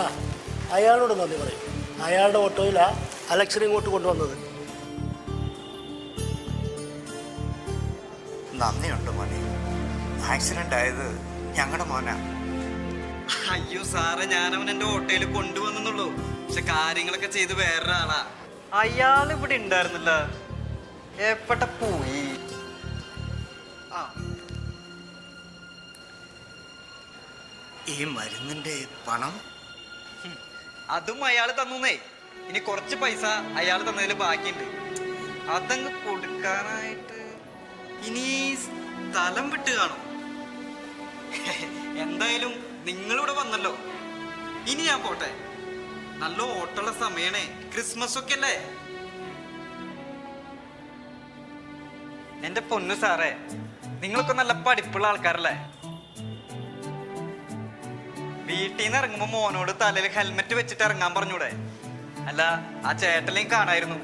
ആ അയാളോട് നന്ദി പറയും. അയാളുടെ ഓട്ടോയിലാണ് അലക്സിനെ ഇങ്ങോട്ട് കൊണ്ടുവന്നത്. നന്ദിയുണ്ട് മോനെ. ആക്സിഡന്റ് ആയത് ഞങ്ങളുടെ മോനാ. അയ്യോ സാറേ, ഞാനവൻ എന്റെ ഓട്ടോയിൽ കൊണ്ടുവന്നുള്ളൂ. പക്ഷെ കാര്യങ്ങളൊക്കെ ചെയ്ത് വേറൊരാളാ. അയാൾ ഇവിടെ ഉണ്ടായിരുന്നില്ല, എവിടെ പോയി? ആ, ഈ മരുന്നിന്റെ പണം അതും അയാൾ തന്നേ. ഇനി കുറച്ച് പൈസ അയാൾ തന്നതിൽ ബാക്കിയുണ്ട്. അതങ്ങ് കൊടുക്കാനായിട്ട് ഇനി സ്ഥലം വിട്ട് കാണും. എന്തായാലും നിങ്ങളിവിടെ വന്നല്ലോ, ഇനി ഞാൻ പോട്ടെ. നല്ല ഓട്ടമുള്ള സമയണേ, ക്രിസ്മസ് ഒക്കെ അല്ലേ. എന്റെ പൊന്നു സാറേ, നിങ്ങളൊക്കെ നല്ല പഠിപ്പുള്ള ആൾക്കാരല്ലേ. വീട്ടിൽ നിന്ന് ഇറങ്ങുമ്പോ മോനോട് തലയിൽ ഹെൽമെറ്റ് വെച്ചിട്ട് ഇറങ്ങാൻ പറഞ്ഞൂടെ? അല്ല, ആ ചേട്ടനെയും കാണായിരുന്നു.